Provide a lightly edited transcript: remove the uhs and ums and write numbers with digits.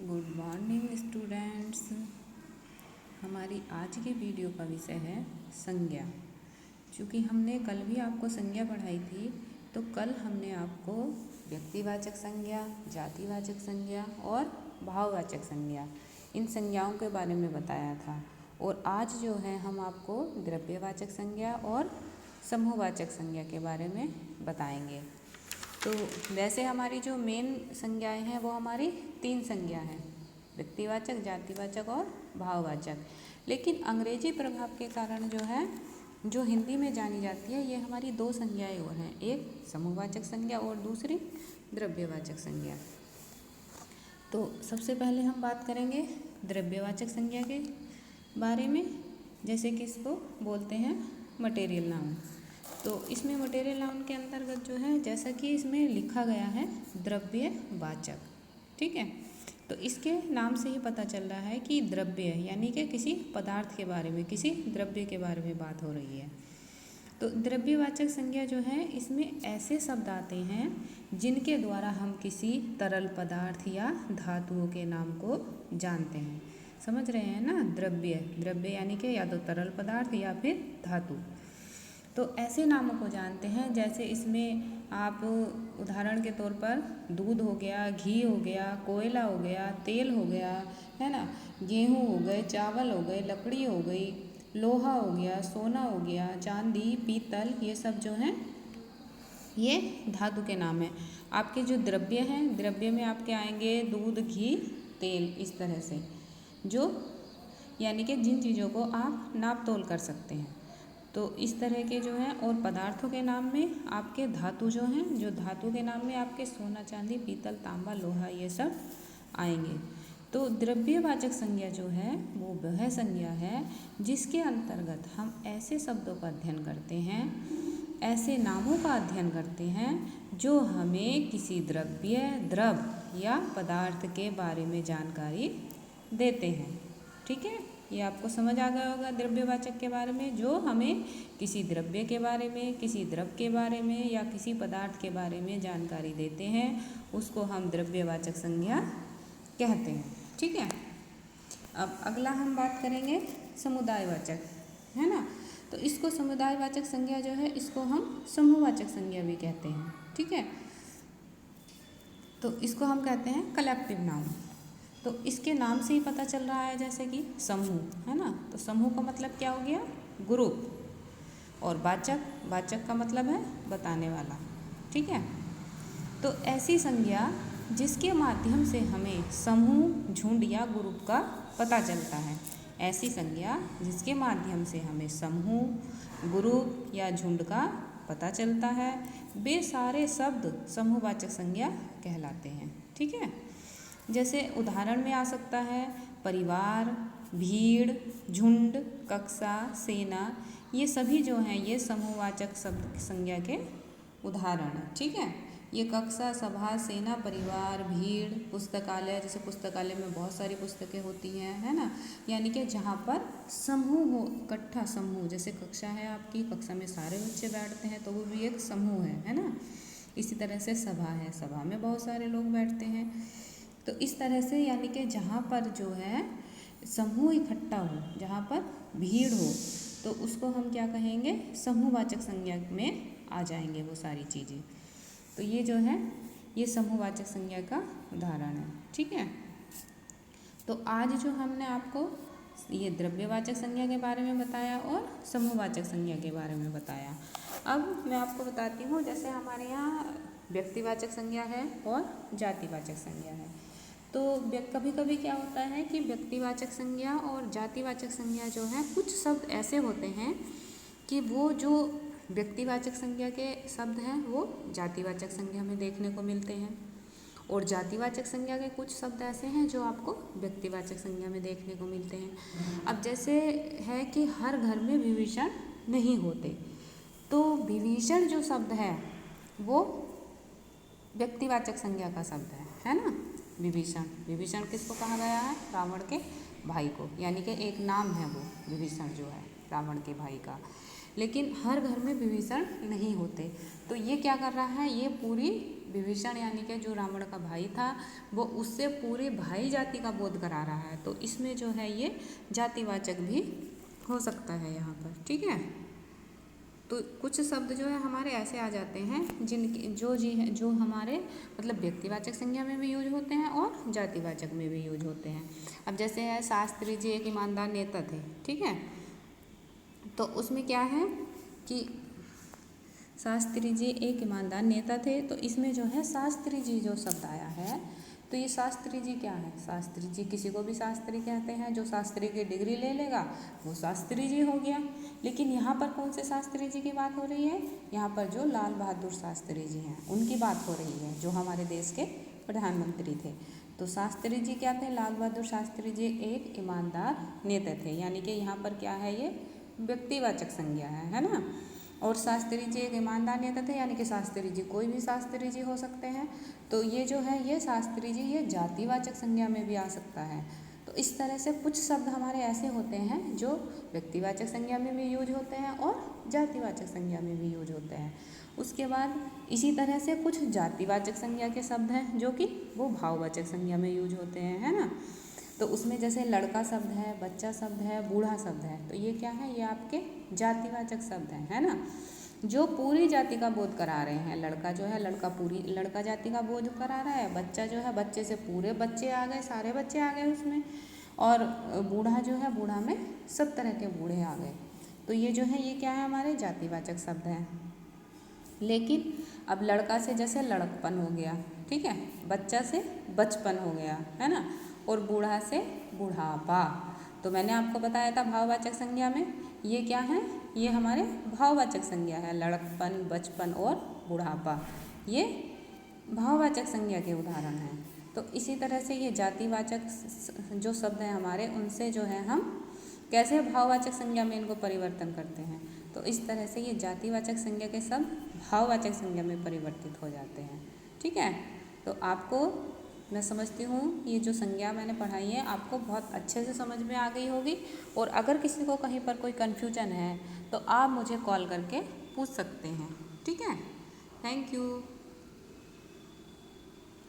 Good morning students. हमारी आज की वीडियो का विषय है संज्ञा। चूँकि हमने कल भी आपको संज्ञा पढ़ाई थी, तो कल हमने आपको व्यक्तिवाचक संज्ञा, जातिवाचक संज्ञा और भाववाचक संज्ञा, इन संज्ञाओं के बारे में बताया था। और आज जो है हम आपको द्रव्यवाचक संज्ञा और समूहवाचक संज्ञा के बारे में बताएंगे। तो वैसे हमारी जो मेन संज्ञाएं हैं वो हमारी 3 संज्ञा हैं, व्यक्तिवाचक, जातिवाचक और भाववाचक। लेकिन अंग्रेजी प्रभाव के कारण जो है, जो हिंदी में जानी जाती है, ये हमारी 2 संज्ञाएं और हैं, एक समूहवाचक संज्ञा और दूसरी द्रव्यवाचक संज्ञा। तो सबसे पहले हम बात करेंगे द्रव्यवाचक संज्ञा के बारे में, जैसे कि इसको बोलते हैं मटेरियल नाउन। तो इसमें मटेरियल नाउन के अंतर्गत जो है, जैसा कि इसमें लिखा गया है, द्रव्यवाचक। ठीक है, तो इसके नाम से ही पता चल रहा है कि द्रव्य यानी कि किसी पदार्थ के बारे में, किसी द्रव्य के बारे में बात हो रही है। तो द्रव्यवाचक संज्ञा जो है, इसमें ऐसे शब्द आते हैं जिनके द्वारा हम किसी तरल पदार्थ या धातुओं के नाम को जानते हैं। समझ रहे हैं ना? द्रव्य यानी कि या तो तरल पदार्थ या फिर धातु। तो ऐसे नामों को जानते हैं, जैसे इसमें आप उदाहरण के तौर पर दूध हो गया, घी हो गया, कोयला हो गया, तेल हो गया, है ना, गेहूँ हो गए, चावल हो गए, लकड़ी हो गई, लोहा हो गया, सोना हो गया, चांदी, पीतल, ये सब जो हैं ये धातु के नाम हैं। आपके जो द्रव्य हैं, द्रव्य में आपके आएंगे दूध, घी, तेल, इस तरह से, जो यानी कि जिन चीज़ों को आप नाप तोल कर सकते हैं। तो इस तरह के जो हैं, और पदार्थों के नाम में आपके धातु जो हैं, जो धातु के नाम में आपके सोना, चांदी, पीतल, तांबा, लोहा, ये सब आएंगे। तो द्रव्यवाचक संज्ञा जो है वो वह संज्ञा है जिसके अंतर्गत हम ऐसे शब्दों का अध्ययन करते हैं, ऐसे नामों का अध्ययन करते हैं जो हमें किसी द्रव्य या पदार्थ के बारे में जानकारी देते हैं। ठीक है, ये आपको समझ आ गया होगा द्रव्यवाचक के बारे में, जो हमें किसी द्रव्य के बारे में, किसी द्रव के बारे में या किसी पदार्थ के बारे में जानकारी देते हैं, उसको हम द्रव्यवाचक संज्ञा कहते हैं। ठीक है, अब अगला हम बात करेंगे समुदायवाचक, है ना। तो इसको समुदायवाचक संज्ञा जो है, इसको हम समूहवाचक संज्ञा भी कहते हैं। ठीक है, तो इसको हम कहते हैं कलेक्टिव नाउन। तो इसके नाम से ही पता चल रहा है, जैसे कि समूह, है ना। तो समूह का मतलब क्या हो गया? ग्रुप। और वाचक का मतलब है बताने वाला। ठीक है, तो ऐसी संज्ञा जिसके माध्यम से हमें समूह, झुंड या ग्रुप का पता चलता है, ऐसी संज्ञा जिसके माध्यम से हमें समूह, ग्रुप या झुंड का पता चलता है, वे सारे शब्द समूहवाचक संज्ञा कहलाते हैं। ठीक है, जैसे उदाहरण में आ सकता है परिवार, भीड़, झुंड, कक्षा, सेना, ये सभी जो हैं ये समूहवाचक शब्द संज्ञा के उदाहरण हैं। ठीक है, ये कक्षा, सभा, सेना, परिवार, भीड़, पुस्तकालय, जैसे पुस्तकालय में बहुत सारी पुस्तकें होती हैं, है ना, यानी कि जहाँ पर समूह हो, इकट्ठा समूह, जैसे कक्षा है आपकी, कक्षा में सारे बच्चे बैठते हैं तो वो भी एक समूह है ना। इसी तरह से सभा है, सभा में बहुत सारे लोग बैठते हैं। तो इस तरह से यानी कि जहाँ पर जो है समूह इकट्ठा हो, जहाँ पर भीड़ हो, तो उसको हम क्या कहेंगे? समूहवाचक संज्ञा में आ जाएंगे वो सारी चीज़ें। तो ये जो है ये समूहवाचक संज्ञा का उदाहरण है। ठीक है, तो आज जो हमने आपको ये द्रव्यवाचक संज्ञा के बारे में बताया और समूहवाचक संज्ञा के बारे में बताया। अब मैं आपको बताती हूँ, जैसे हमारे यहाँ व्यक्तिवाचक संज्ञा है और जातिवाचक संज्ञा है। तो कभी कभी क्या होता है कि व्यक्तिवाचक संज्ञा और जातिवाचक संज्ञा जो है, कुछ शब्द ऐसे होते हैं कि वो जो व्यक्तिवाचक संज्ञा के शब्द हैं वो जातिवाचक संज्ञा में देखने को मिलते हैं, और जातिवाचक संज्ञा के कुछ शब्द ऐसे हैं जो आपको व्यक्तिवाचक संज्ञा में देखने को मिलते हैं। अब जैसे है कि हर घर में विभीषण नहीं होते, तो विभीषण जो शब्द है वो व्यक्तिवाचक संज्ञा का शब्द है ना। विभीषण किसको कहा गया है? रावण के भाई को, यानी कि एक नाम है वो विभीषण जो है रावण के भाई का। लेकिन हर घर में विभीषण नहीं होते, तो ये क्या कर रहा है? ये पूरी विभीषण यानी कि जो रावण का भाई था वो उससे पूरे भाई जाति का बोध करा रहा है, तो इसमें जो है ये जातिवाचक भी हो सकता है यहाँ पर, ठीक है। तो कुछ शब्द जो है हमारे ऐसे आ जाते हैं जिनके जो हमारे मतलब व्यक्तिवाचक संज्ञा में भी यूज होते हैं और जातिवाचक में भी यूज होते हैं। अब जैसे है शास्त्री जी एक ईमानदार नेता थे, ठीक है। तो उसमें क्या है कि शास्त्री जी एक ईमानदार नेता थे, तो इसमें जो है शास्त्री जी जो शब्द आया है, तो ये शास्त्री जी क्या है, शास्त्री जी किसी को भी शास्त्री कहते हैं, जो शास्त्री की डिग्री ले लेगा वो शास्त्री जी हो गया। लेकिन यहाँ पर कौन से शास्त्री जी की बात हो रही है, यहाँ पर जो लाल बहादुर शास्त्री जी हैं उनकी बात हो रही है, जो हमारे देश के प्रधानमंत्री थे। तो शास्त्री जी क्या थे, लाल बहादुर शास्त्री जी एक ईमानदार नेता थे, यानी कि यहाँ पर क्या है, ये व्यक्तिवाचक संज्ञा है ना। और शास्त्री जी एक ईमानदार नेता थे, यानी कि शास्त्री जी कोई भी शास्त्री जी हो सकते हैं। तो ये जो है ये शास्त्री जी ये जातिवाचक संज्ञा में भी आ सकता है। तो इस तरह से कुछ शब्द हमारे ऐसे होते हैं जो व्यक्तिवाचक संज्ञा में भी यूज होते हैं और जातिवाचक संज्ञा में भी यूज होते हैं। उसके बाद इसी तरह से कुछ जातिवाचक संज्ञा के शब्द हैं जो कि वो भाववाचक संज्ञा में यूज होते हैं, है ना। तो उसमें जैसे लड़का शब्द है, बच्चा शब्द है, बूढ़ा शब्द है, तो ये क्या है, ये आपके जातिवाचक शब्द हैं, है ना, जो पूरी जाति का बोध करा रहे हैं। लड़का जो है लड़का जाति का बोध करा रहा है, बच्चा जो है बच्चे से पूरे बच्चे आ गए, सारे बच्चे आ गए उसमें, और बूढ़ा जो है बूढ़ा में सब तरह के बूढ़े आ गए। तो ये जो है ये क्या है, हमारे जातिवाचक शब्द हैं। लेकिन अब लड़का से जैसे लड़कपन हो गया, ठीक है, बच्चा से बचपन हो गया, है ना, और बूढ़ा से बुढ़ापा। तो मैंने आपको बताया था भाववाचक संज्ञा में ये क्या है, ये हमारे भाववाचक संज्ञा है, लड़कपन, बचपन और बुढ़ापा, ये भाववाचक संज्ञा के उदाहरण हैं। तो इसी तरह से ये जातिवाचक जो शब्द हैं हमारे, उनसे जो है हम कैसे भाववाचक संज्ञा में इनको परिवर्तन करते हैं। तो इस तरह से ये जातिवाचक संज्ञा के शब्द भाववाचक संज्ञा में परिवर्तित हो जाते हैं, ठीक है। तो आपको मैं समझती हूँ ये जो संज्ञा मैंने पढ़ाई है आपको बहुत अच्छे से समझ में आ गई होगी। और अगर किसी को कहीं पर कोई कन्फ्यूजन है तो आप मुझे कॉल करके पूछ सकते हैं, ठीक है। Thank you.